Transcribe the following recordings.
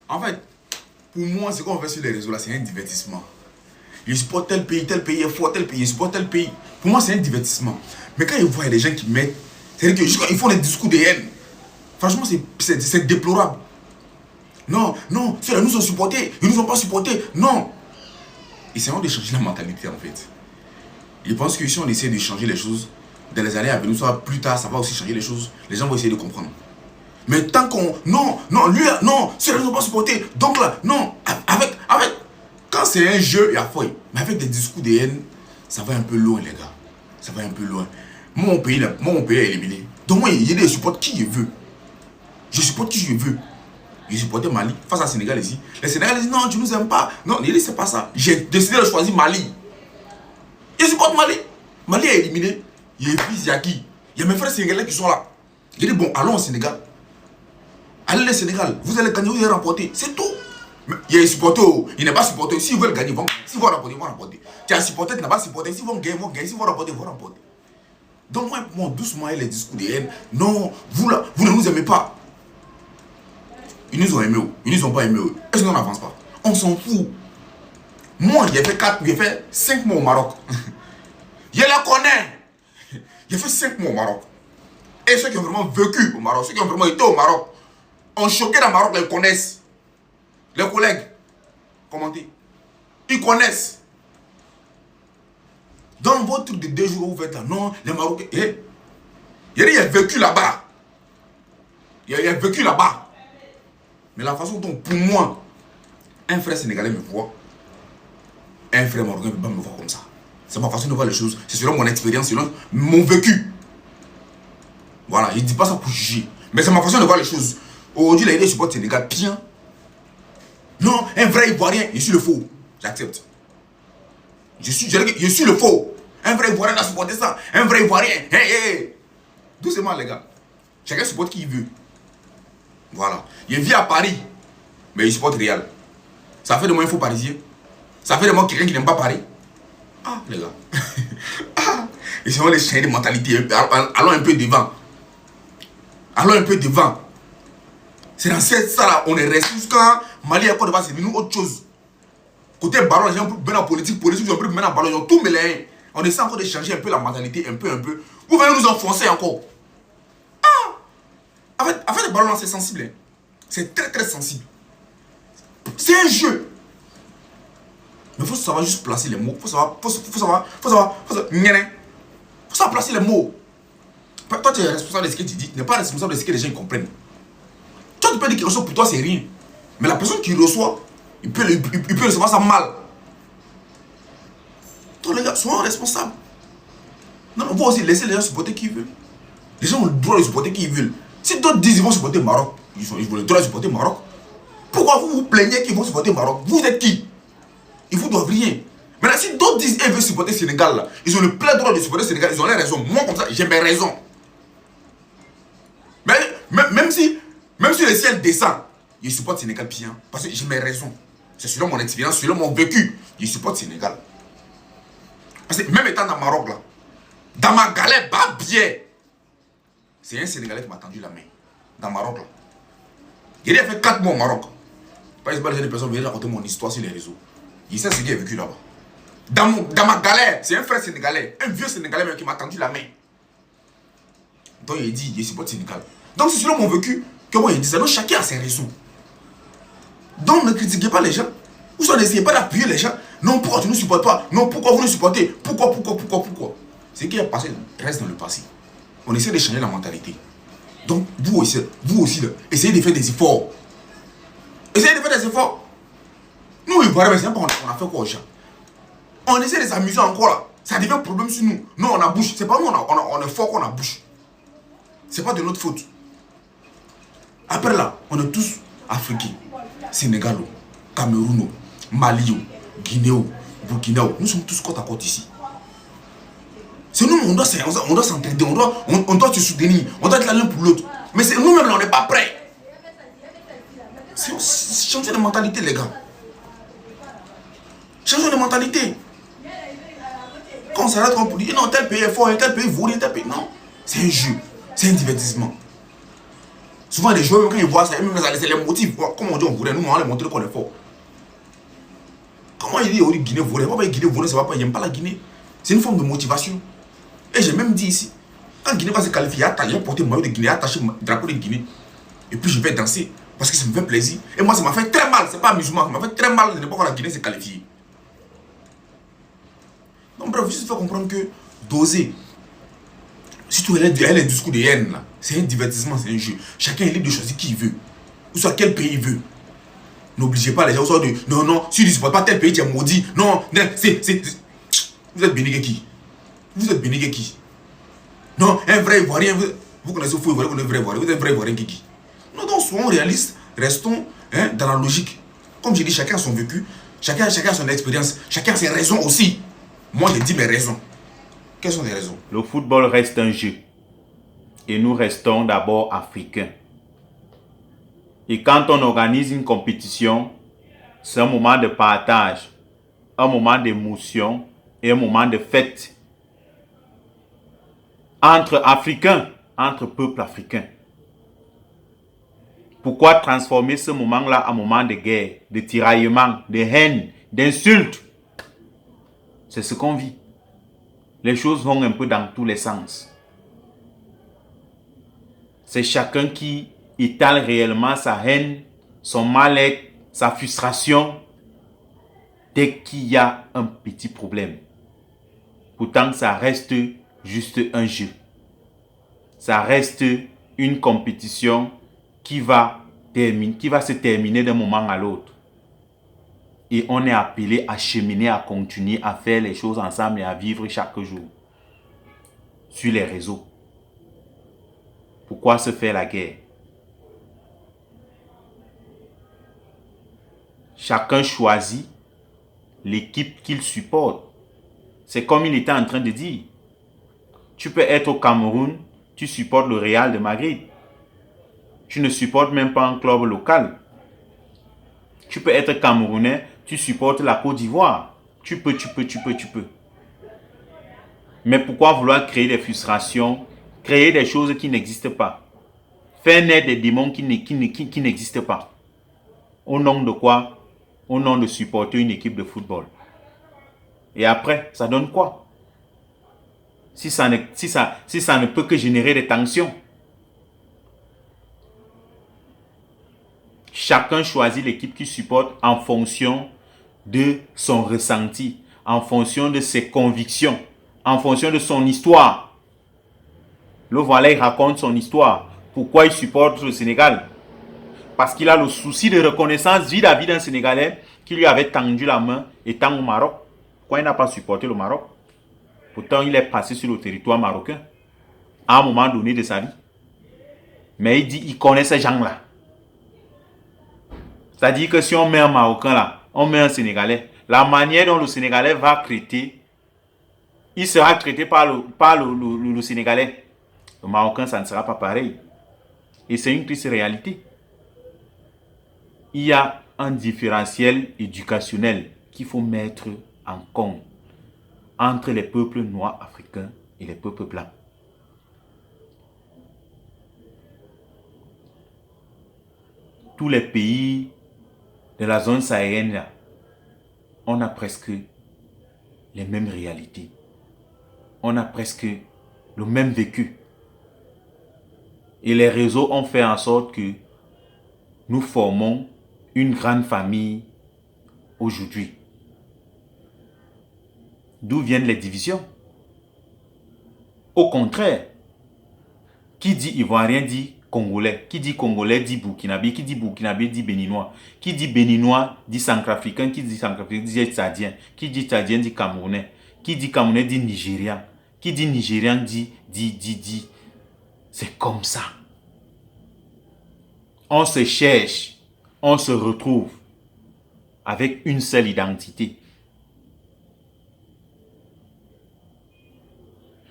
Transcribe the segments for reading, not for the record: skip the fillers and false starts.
En fait, pour moi, ce qu'on fait sur les réseaux là, c'est un divertissement. Je supporte tel pays est fort, tel pays, je supporte tel pays. Pour moi, c'est un divertissement. Mais quand ils voient les gens qui mettent, c'est-à-dire qu'ils font des discours de haine. Franchement, c'est déplorable. Non, non, ceux-là nous ont supportés, ils nous ont pas supportés. Non. Essayons de changer la mentalité en fait. Je pense que si on essaie de changer les choses, dans les années à venir, soit plus tard, ça va aussi changer les choses. Les gens vont essayer de comprendre. Mais tant qu'on... Non, non, lui, non, ceux-là nous ont pas supportés. Donc là, non, avec... Quand c'est un jeu, il y a foi. Mais avec des discours de haine, ça va un peu loin, les gars. Ça va un peu loin. Mon pays est éliminé. Donc moi, je supporte qui je veux. Je supporte qui je veux. Je supportais Mali face à Sénégal ici. Les Sénégalais disent non, tu nous aimes pas. Non, il dit c'est pas ça. J'ai décidé de choisir Mali. Je supporte Mali. Mali est éliminé. Il y a fils, il y a qui? Il y a mes frères sénégalais qui sont là. Je dis bon, allons au Sénégal. Allez au Sénégal. Vous allez gagner, vous allez remporter. C'est tout. Mais il y a un supporter, il n'est pas supporter. S'ils veulent gagner, ils vont. S'ils vont remporter, ils vont remporter. Tu as un supporter qui n'a pas supporté. S'ils vont gagner, ils vont gagner. S'ils vont remporter, ils vont remporter. Donc moi, doucement, il y a les discours de haine. Non, vous là, vous ne nous aimez pas. Ils nous ont aimés, ils nous ont pas aimés. Est-ce qu'on n'avance pas? On s'en fout. Moi, j'ai fait 5 mois au Maroc. Je les connais. J'ai fait 5 mois au Maroc. Et ceux qui ont vraiment vécu au Maroc, ceux qui ont vraiment été au Maroc, ont choqué dans le Maroc, les connaissent. Les collègues, commentez. Ils connaissent. Dans votre truc de 2 jours, vous faites là, non, les Marocains. Il a vécu là-bas. Il a vécu là-bas. Mais la façon dont, pour moi, un frère sénégalais me voit, un frère marocain ne peut pas me voir comme ça. C'est ma façon de voir les choses. C'est selon mon expérience, selon mon vécu. Voilà, je ne dis pas ça pour juger. Mais c'est ma façon de voir les choses. Aujourd'hui, l'idée supporte Sénégal bien. Non, un vrai Ivoirien, je suis le faux. J'accepte. Je suis le faux. Un vrai Ivoirien a supporté ça. Un vrai Ivoirien. Hey. Doucement, les gars. Chacun supporte qui il veut. Voilà. Il vit à Paris, mais il supporte Real. Ça fait de moi un faux parisien. Ça fait de moi quelqu'un qui n'aime pas Paris. Ah, les gars. Ah. Et si on les changer de mentalité, allons un peu devant. Allons un peu devant. C'est dans cette salle on est resté jusqu'à Mali et Côte d'Ivoire, c'est devenu autre chose. Côté ballon, les gens ont pris en politique, ils ont pris en ballon, ils ont tout mélangé. On essaie encore de changer un peu la mentalité, un peu. Vous venez nous enfoncer encore. En fait, le ballon, c'est sensible. Hein. C'est très, très sensible. C'est un jeu. Mais il faut savoir juste placer les mots. Il faut savoir placer les mots. Toi, tu es responsable de ce que tu dis. Tu n'es pas responsable de ce que les gens comprennent. Toi, tu peux dire quelque chose pour toi, c'est rien. Mais la personne qui reçoit, il peut recevoir ça mal. Toi, les gars, soyons responsables. Non, on va aussi laisser les gens supporter qui veulent. Les gens ont le droit de supporter qui veulent. Si d'autres disent qu'ils vont supporter le Maroc, ils ont le droit de supporter le Maroc. Pourquoi vous vous plaignez qu'ils vont supporter le Maroc? Vous êtes qui? Ils vous doivent rien. Maintenant, si d'autres disent qu'ils veulent supporter le Sénégal, là, ils ont le plein droit de supporter le Sénégal, ils ont les raisons. Moi, comme ça, j'ai mes raisons. Mais même si le ciel descend, je supporte le Sénégal bien. Parce que j'ai mes raisons. C'est selon mon expérience, selon mon vécu, je supporte le Sénégal. Parce que même étant dans le Maroc, là, dans ma galère, pas bien. C'est un Sénégalais qui m'a tendu la main. Dans le Maroc, là. Il a fait 4 mois au Maroc. Par exemple, les personnes viennent raconter mon histoire sur les réseaux. Il sait ce qu'il a vécu là-bas. Dans ma galère, c'est un frère sénégalais, un vieux Sénégalais même qui m'a tendu la main. Donc il dit, il supporte le Sénégal. Donc c'est selon mon vécu que moi il dit ça. Donc chacun a ses raisons. Donc ne critiquez pas les gens. Vous n'essayez pas d'appuyer les gens. Non, pourquoi tu ne supportes pas? Non, pourquoi vous ne supportez? Pourquoi? Ce qui est passé reste dans le passé. On essaie de changer la mentalité. Donc, vous aussi là, essayez de faire des efforts. Essayez de faire des efforts. Nous, Ivoiriens, c'est pas on a fait quoi aux gens? On essaie de s'amuser encore là. Ça devient un problème sur nous. Nous, on a bouche. C'est pas nous, on est fort qu'on a bouche. C'est pas de notre faute. Après là, on est tous Africains. Sénégalo, Cameroun, Mali, Guinée, Burkina. Nous sommes tous côte à côte ici. C'est nous, on doit s'entraider, on doit se soutenir, on doit être l'un pour l'autre. Mais c'est nous-mêmes, on n'est pas prêts. C'est changer de mentalité, les gars. Changer de mentalité. Quand on s'arrête, on peut dire non, tel pays est fort, tel pays vaut rien, tel pays. Non, c'est un jeu, c'est un divertissement. Souvent, les joueurs, quand ils voient ça, même ça les motive. Comme on dit, on voudrait, nous, on les montrer qu'on est fort. Comment il dit, Guinée volée? Pourquoi Guinée volée, ça va pas, il n'aime pas la Guinée. C'est une forme de motivation. Et j'ai même dit ici, quand Guinée va se qualifier, j'ai porté le maillot de Guinée, attaché le drapeau de Guinée. Et puis je vais danser. Parce que ça me fait plaisir. Et moi, ça m'a fait très mal. C'est pas amusement. Ça m'a fait très mal de ne pas voir la Guinée se qualifier. Donc, bref, juste faire comprendre que doser. Surtout, elle a un discours de haine là. C'est un divertissement, c'est un jeu. Chacun est libre de choisir qui il veut. Ou soit quel pays il veut. N'obligez pas les gens soit de non, non, si tu ne supportes pas tel pays, tu es maudit. Non, c'est. Vous êtes béni qui? Vous êtes béni qui? Non, un vrai Ivoirien, vous connaissez faux Ivoirien, vous êtes un vrai Ivoirien, vous êtes un vrai Ivoirien qui? Non, donc soyons réalistes, restons dans la logique. Comme j'ai dit, chacun a son vécu, chacun a son expérience, chacun a ses raisons aussi. Moi, j'ai dit mes raisons. Quelles sont les raisons? Le football reste un jeu. Et nous restons d'abord africains. Et quand on organise une compétition, c'est un moment de partage, un moment d'émotion et un moment de fête. Entre Africains, entre peuples africains. Pourquoi transformer ce moment-là en moment de guerre, de tiraillement, de haine, d'insultes? C'est ce qu'on vit. Les choses vont un peu dans tous les sens. C'est chacun qui étale réellement sa haine, son mal-être, sa frustration, dès qu'il y a un petit problème. Pourtant, ça reste juste un jeu. Ça reste une compétition qui va se terminer d'un moment à l'autre. Et on est appelé à cheminer, à continuer, à faire les choses ensemble et à vivre chaque jour. Sur les réseaux. Pourquoi se faire la guerre? Chacun choisit l'équipe qu'il supporte. C'est comme il était en train de dire. Tu peux être au Cameroun, tu supportes le Real de Madrid. Tu ne supportes même pas un club local. Tu peux être Camerounais, tu supportes la Côte d'Ivoire. Tu peux. Mais pourquoi vouloir créer des frustrations, créer des choses qui n'existent pas? Faire naître des démons qui n'existent pas. Au nom de quoi? Au nom de supporter une équipe de football. Et après, ça donne quoi? Si ça ne peut que générer des tensions. Chacun choisit l'équipe qu'il supporte en fonction de son ressenti, en fonction de ses convictions, en fonction de son histoire. Le voilà, il raconte son histoire. Pourquoi il supporte le Sénégal? Parce qu'il a le souci de reconnaissance vis-à-vis d'un Sénégalais qui lui avait tendu la main étant au Maroc. Pourquoi il n'a pas supporté le Maroc? Pourtant, il est passé sur le territoire marocain à un moment donné de sa vie. Mais il dit il connaît ces gens-là. C'est-à-dire que si on met un Marocain là, on met un Sénégalais, la manière dont le Sénégalais va traiter, il sera traité par le Sénégalais. Le Marocain, ça ne sera pas pareil. Et c'est une triste réalité. Il y a un différentiel éducationnel qu'il faut mettre en compte entre les peuples noirs africains et les peuples blancs. Tous les pays de la zone sahélienne, là, on a presque les mêmes réalités. On a presque le même vécu. Et les réseaux ont fait en sorte que nous formons une grande famille aujourd'hui. D'où viennent les divisions? Au contraire, qui dit Ivoirien dit Congolais. Qui dit Congolais dit Burkinabé. Qui dit Burkinabé dit Béninois. Qui dit Béninois dit Centrafricain. Qui dit Centrafricain dit Tchadien. Qui dit Tchadien dit Camerounais. Qui dit Camerounais dit Nigérian. Qui dit Nigérian dit. C'est comme ça. On se cherche, on se retrouve avec une seule identité.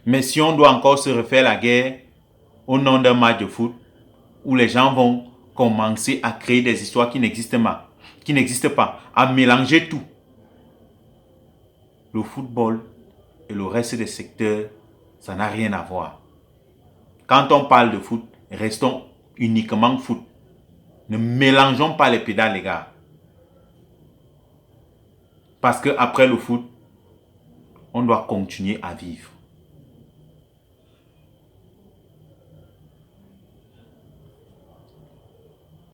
Mais si on doit encore se refaire la guerre au nom d'un match de foot, où les gens vont commencer à créer des histoires qui n'existent pas, à mélanger tout. Le football et le reste des secteurs, ça n'a rien à voir. Quand on parle de foot, restons uniquement foot. Ne mélangeons pas les pédales, les gars. Parce qu'après le foot, on doit continuer à vivre.